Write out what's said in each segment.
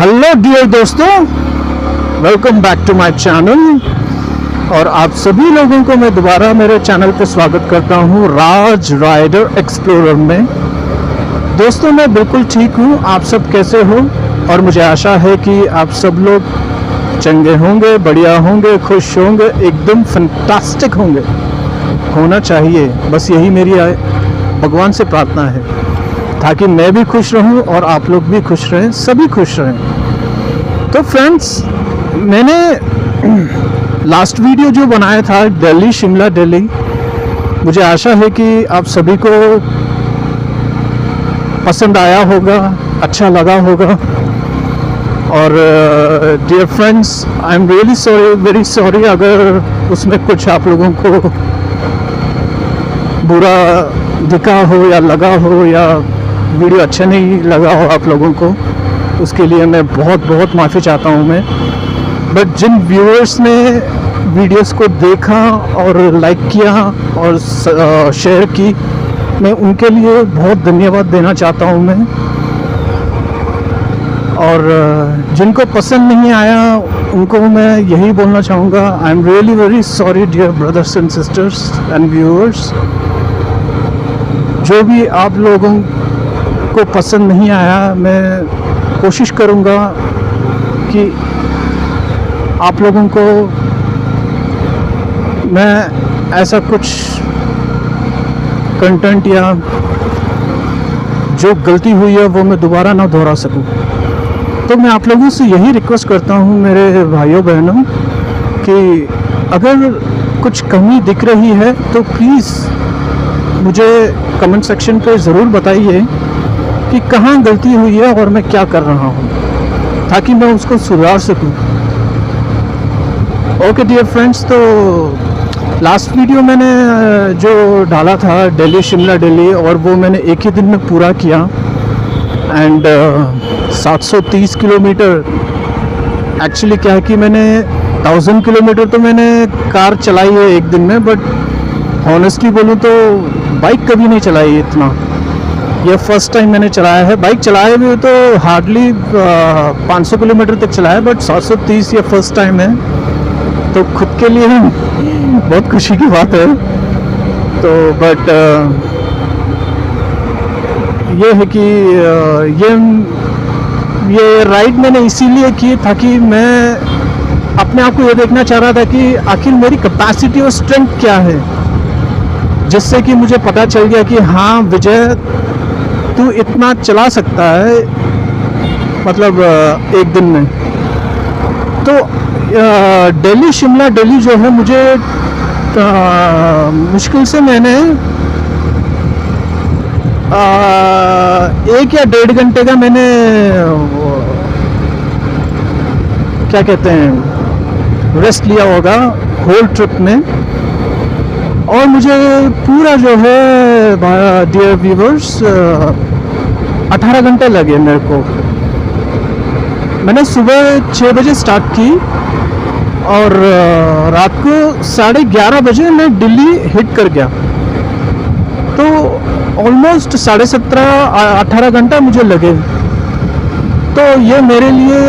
Hello dear दोस्तों, welcome back to my channel. और आप सभी लोगों को मैं दोबारा मेरे चैनल पे स्वागत करता हूँ राज राइडर एक्सप्लोरर में। दोस्तों मैं बिल्कुल ठीक हूँ, आप सब कैसे हो? और मुझे आशा है कि आप सब लोग चंगे होंगे, बढ़िया होंगे, खुश होंगे, एकदम फैंटास्टिक होंगे। होना चाहिए, बस यही मेरी भगवान से प्रार्थना है, ताकि मैं भी खुश रहूं और आप लोग भी खुश रहें, सभी खुश रहें। तो फ्रेंड्स, मैंने लास्ट वीडियो जो बनाया था दिल्ली शिमला दिल्ली, मुझे आशा है कि आप सभी को पसंद आया होगा, अच्छा लगा होगा। और dear friends, I am really sorry, very sorry अगर उसमें कुछ आप लोगों को बुरा दिखा हो या लगा हो या वीडियो अच्छा नहीं लगा हो आप लोगों को, उसके लिए मैं बहुत बहुत माफ़ी चाहता हूँ मैं। बट जिन व्यूअर्स ने वीडियोस को देखा और लाइक किया और शेयर की, मैं उनके लिए बहुत धन्यवाद देना चाहता हूँ मैं। और जिनको पसंद नहीं आया उनको मैं यही बोलना चाहूँगा, I am really very sorry dear brothers and sisters and viewers. जो भी आप लोगों को पसंद नहीं आया, मैं कोशिश करूँगा कि आप लोगों को मैं ऐसा कुछ कंटेंट या जो गलती हुई है वो मैं दोबारा ना दोहरा सकूं। तो मैं आप लोगों से यही रिक्वेस्ट करता हूं मेरे भाइयों बहनों कि अगर कुछ कमी दिख रही है तो प्लीज़ मुझे कमेंट सेक्शन पे ज़रूर बताइए कि कहाँ गलती हुई है और मैं क्या कर रहा हूँ, ताकि मैं उसको सुधार सकूँ। ओके डियर फ्रेंड्स, तो लास्ट वीडियो मैंने जो डाला था दिल्ली शिमला दिल्ली, और वो मैंने एक ही दिन में पूरा किया। एंड 730 किलोमीटर, एक्चुअली क्या है कि मैंने 1000 किलोमीटर तो मैंने कार चलाई है एक दिन में, बट हॉनेस्टली बोलूँ तो बाइक कभी नहीं चलाई इतना। ये फर्स्ट टाइम मैंने चलाया है। बाइक चलाए हुए तो हार्डली 500 किलोमीटर तक चलाया, बट 730 ये फर्स्ट टाइम है, तो खुद के लिए बहुत खुशी की बात है। तो बट ये है कि ये राइड मैंने इसीलिए की ताकि मैं अपने आप को ये देखना चाह रहा था कि आखिर मेरी कैपेसिटी और स्ट्रेंथ क्या है, जिससे कि मुझे पता चल गया कि हाँ विजय, तू इतना चला सकता है, मतलब एक दिन में। तो दिल्ली शिमला दिल्ली जो है, मुझे मुश्किल से मैंने 1 या 1.5 घंटे का मैंने क्या कहते हैं रेस्ट लिया होगा होल ट्रिप में। और मुझे पूरा जो है डियर व्यूवर्स 18 घंटे लगे मेरे को। मैंने सुबह 6 बजे स्टार्ट की और रात को 11:30 बजे मैं दिल्ली हिट कर गया। तो ऑलमोस्ट 17.5-18 घंटा मुझे लगे। तो ये मेरे लिए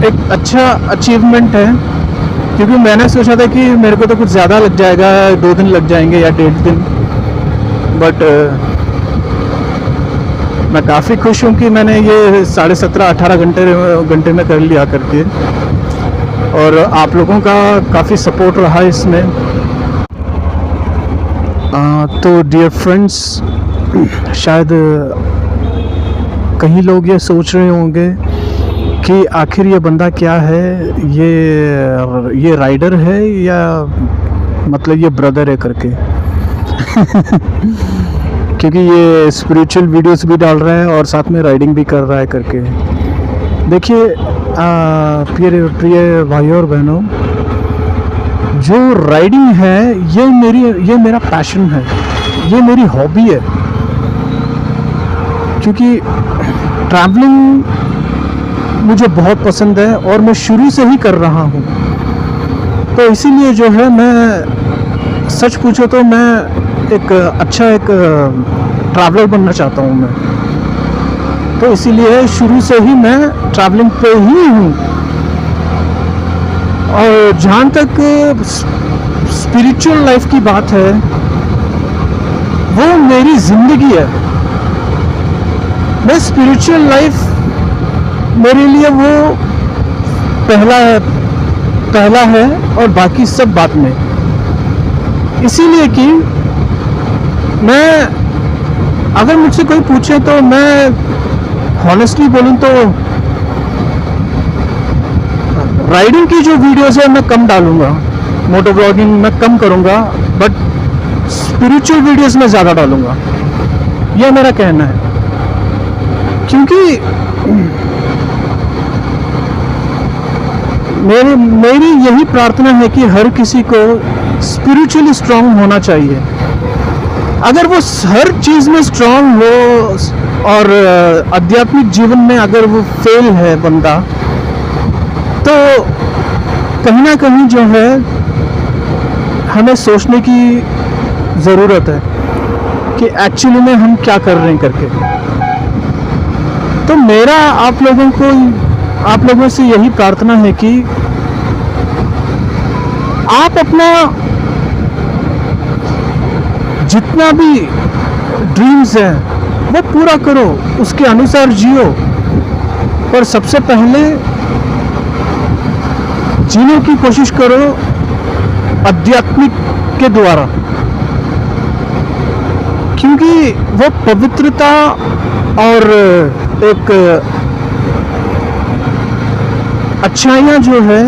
एक अच्छा अचीवमेंट है, क्योंकि मैंने सोचा था कि मेरे को तो कुछ ज़्यादा लग जाएगा, 2 दिन लग जाएंगे या 1.5 दिन। बट मैं काफ़ी खुश हूँ कि मैंने ये 17.5-18 घंटे में कर लिया करके। और आप लोगों का काफ़ी सपोर्ट रहा इसमें। तो डियर फ्रेंड्स, शायद कहीं लोग ये सोच रहे होंगे कि आखिर ये बंदा क्या है, ये राइडर है या मतलब ये ब्रदर है करके क्योंकि ये स्पिरिचुअल वीडियोस भी डाल रहा है और साथ में राइडिंग भी कर रहा है करके। देखिए प्रिय भाइयों और बहनों, जो राइडिंग है ये मेरा पैशन है, ये मेरी हॉबी है। क्योंकि ट्रैवलिंग मुझे बहुत पसंद है और मैं शुरू से ही कर रहा हूँ। तो इसीलिए जो है, मैं सच पूछो तो मैं एक अच्छा ट्रैवलर बनना चाहता हूँ मैं। तो इसीलिए शुरू से ही मैं ट्रैवलिंग पे ही हूँ। और जहाँ तक स्पिरिचुअल लाइफ की बात है, वो मेरी ज़िंदगी है। मैं स्पिरिचुअल लाइफ मेरे लिए वो पहला है और बाकी सब बाद में। इसीलिए कि मैं, अगर मुझसे कोई पूछे तो मैं हॉनेस्टली बोलूँ तो राइडिंग की जो वीडियोस है मैं कम डालूंगा, मोटो ब्लॉगिंग मैं कम करूंगा, बट स्पिरिचुअल वीडियोस में ज़्यादा डालूंगा, यह मेरा कहना है। क्योंकि मेरी यही प्रार्थना है कि हर किसी को स्पिरिचुअली स्ट्रांग होना चाहिए। अगर वो हर चीज़ में स्ट्रांग हो और आध्यात्मिक जीवन में अगर वो फेल है बंदा, तो कहीं ना कहीं जो है हमें सोचने की ज़रूरत है कि एक्चुअली में हम क्या कर रहे हैं करके। तो मेरा आप लोगों से यही प्रार्थना है कि आप अपना जितना भी ड्रीम्स है वो पूरा करो, उसके अनुसार जियो। पर सबसे पहले जीने की कोशिश करो आध्यात्मिक के द्वारा, क्योंकि वो पवित्रता और एक अच्छाइयाँ जो है,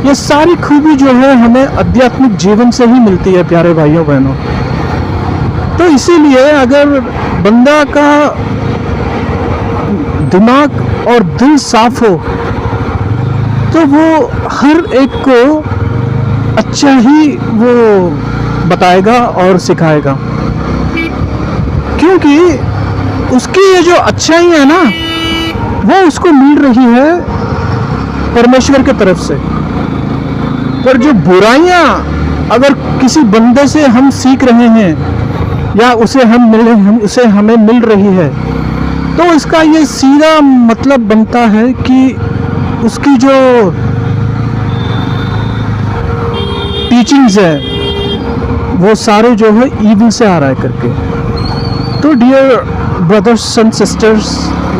ये सारी खूबी जो है हमें आध्यात्मिक जीवन से ही मिलती है प्यारे भाइयों बहनों। तो इसीलिए अगर बंदा का दिमाग और दिल साफ हो तो वो हर एक को अच्छा ही वो बताएगा और सिखाएगा, क्योंकि उसकी ये जो अच्छाई है ना, वो उसको मिल रही है परमेश्वर के तरफ से। पर जो बुराइयां अगर किसी बंदे से हम सीख रहे हैं या उसे हमें मिल रही है, तो इसका ये सीधा मतलब बनता है कि उसकी जो टीचिंग्स है वो सारे जो है ईविल से आ रहा है करके। तो डियर ब्रदर्स एंड सिस्टर्स,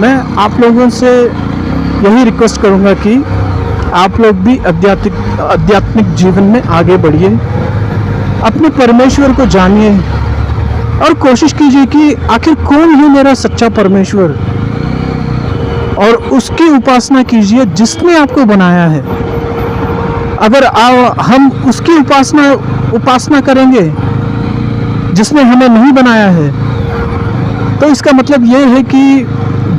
मैं आप लोगों से यही रिक्वेस्ट करूंगा कि आप लोग भी आध्यात्मिक जीवन में आगे बढ़िए, अपने परमेश्वर को जानिए और कोशिश कीजिए कि आखिर कौन है मेरा सच्चा परमेश्वर, और उसकी उपासना कीजिए जिसने आपको बनाया है। अगर हम उसकी उपासना करेंगे जिसने हमें नहीं बनाया है, तो इसका मतलब ये है कि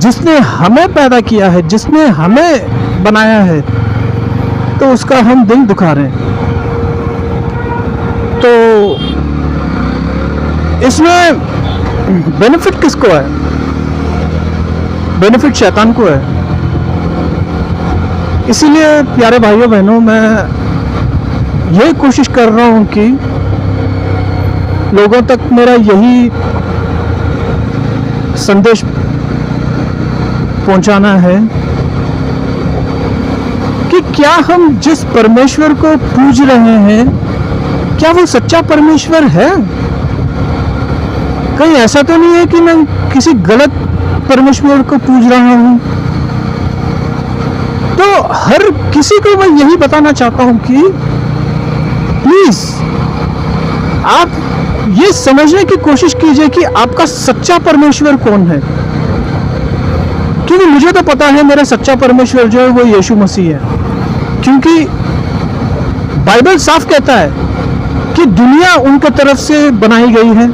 जिसने हमें पैदा किया है, जिसने हमें बनाया है, तो उसका हम दिल दुखा रहे हैं। तो इसमें बेनिफिट किसको है? बेनिफिट शैतान को है। इसीलिए प्यारे भाइयों बहनों, मैं ये कोशिश कर रहा हूं कि लोगों तक मेरा यही संदेश पहुंचाना है कि क्या हम जिस परमेश्वर को पूज रहे हैं, क्या वो सच्चा परमेश्वर है? कहीं ऐसा तो नहीं है कि मैं किसी गलत परमेश्वर को पूज रहा हूं? तो हर किसी को मैं यही बताना चाहता हूं कि प्लीज आप ये समझने की कोशिश कीजिए कि आपका सच्चा परमेश्वर कौन है। क्योंकि मुझे तो पता है मेरा सच्चा परमेश्वर जो है वो यीशु मसीह है, क्योंकि बाइबल साफ कहता है कि दुनिया उनके तरफ से बनाई गई है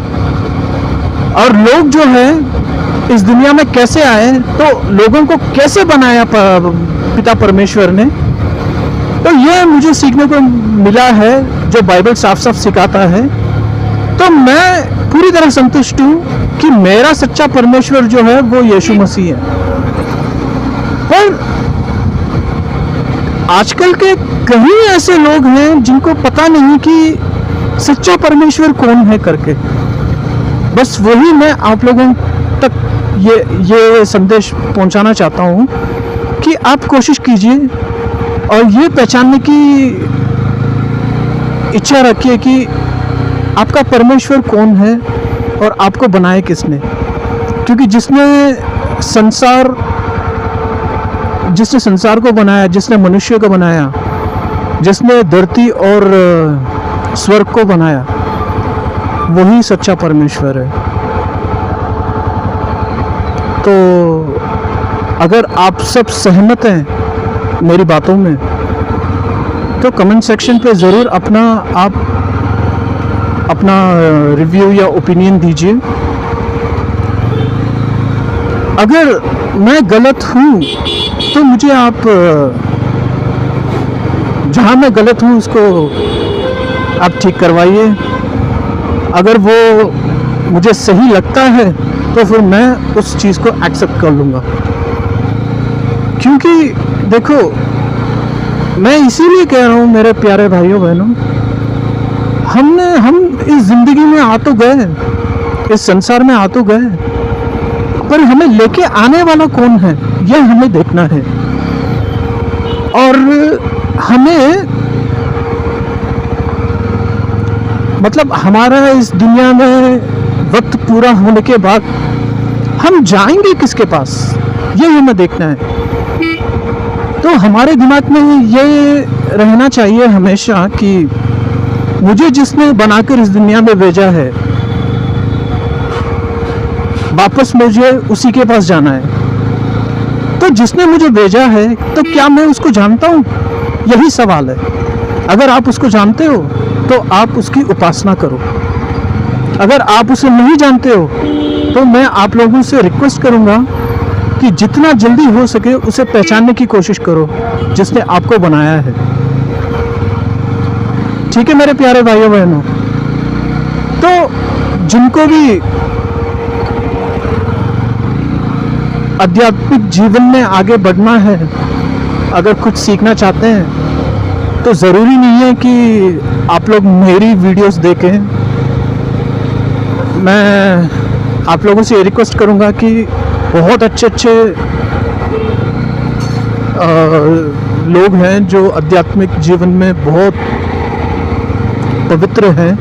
और लोग जो है इस दुनिया में कैसे आए, तो लोगों को कैसे बनाया पिता परमेश्वर ने। तो ये मुझे सीखने को मिला है जो बाइबल साफ साफ सिखाता है। तो मैं पूरी तरह संतुष्ट हूँ कि मेरा सच्चा परमेश्वर जो है वो यीशु मसीह है। पर आजकल के कई ऐसे लोग हैं जिनको पता नहीं कि सच्चा परमेश्वर कौन है करके। बस वही मैं आप लोगों तक ये संदेश पहुंचाना चाहता हूं कि आप कोशिश कीजिए और ये पहचानने की इच्छा रखिए कि आपका परमेश्वर कौन है और आपको बनाया किसने। क्योंकि जिसने संसार को बनाया, जिसने मनुष्य को बनाया, जिसने धरती और स्वर्ग को बनाया, वही सच्चा परमेश्वर है। तो अगर आप सब सहमत हैं मेरी बातों में तो कमेंट सेक्शन पे ज़रूर अपना रिव्यू या ओपिनियन दीजिए। अगर मैं गलत हूँ तो मुझे आप जहाँ मैं गलत हूँ उसको आप ठीक करवाइए। अगर वो मुझे सही लगता है तो फिर मैं उस चीज़ को एक्सेप्ट कर लूँगा। क्योंकि देखो, मैं इसीलिए कह रहा हूँ मेरे प्यारे भाइयों बहनों, हम इस ज़िंदगी में आ तो गए, इस संसार में आ तो गए, पर हमें लेके आने वाला कौन है यह हमें देखना है। और हमें मतलब हमारा इस दुनिया में वक्त पूरा होने के बाद हम जाएंगे किसके पास, ये हमें देखना है। तो हमारे दिमाग में ये रहना चाहिए हमेशा कि मुझे जिसने बनाकर इस दुनिया में भेजा है वापस मुझे उसी के पास जाना है। तो जिसने मुझे भेजा है तो क्या मैं उसको जानता हूँ, यही सवाल है। अगर आप उसको जानते हो तो आप उसकी उपासना करो। अगर आप उसे नहीं जानते हो तो मैं आप लोगों से रिक्वेस्ट करूँगा कि जितना जल्दी हो सके उसे पहचानने की कोशिश करो जिसने आपको बनाया है। ठीक है मेरे प्यारे भाइयों बहनों। तो जिनको भी आध्यात्मिक जीवन में आगे बढ़ना है, अगर कुछ सीखना चाहते हैं तो ज़रूरी नहीं है कि आप लोग मेरी वीडियोस देखें। मैं आप लोगों से रिक्वेस्ट करूंगा कि बहुत अच्छे लोग हैं जो आध्यात्मिक जीवन में बहुत पवित्र हैं,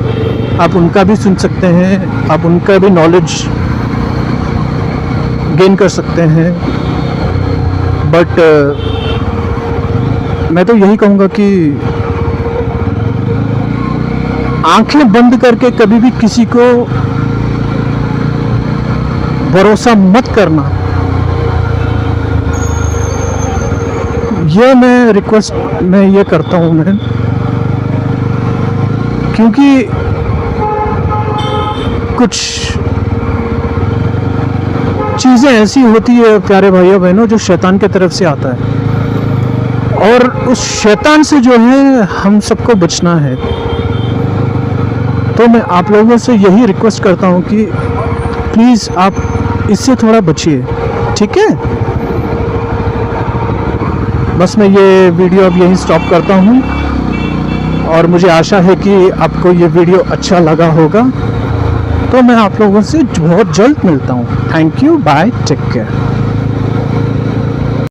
आप उनका भी सुन सकते हैं, आप उनका भी नॉलेज गेन कर सकते हैं। बट मैं तो यही कहूँगा कि आंखें बंद करके कभी भी किसी को भरोसा मत करना। ये मैं रिक्वेस्ट मैं ये करता हूँ मैं, क्योंकि कुछ चीज़ें ऐसी होती है प्यारे भाइयों बहनों जो शैतान की तरफ से आता है, और उस शैतान से जो है हम सबको बचना है। तो मैं आप लोगों से यही रिक्वेस्ट करता हूँ कि प्लीज़ आप इससे थोड़ा बचिए, ठीक है। बस मैं ये वीडियो अब यहीं स्टॉप करता हूँ और मुझे आशा है कि आपको ये वीडियो अच्छा लगा होगा। तो मैं आप लोगों से बहुत जल्द मिलता हूँ। Thank you, bye, take care.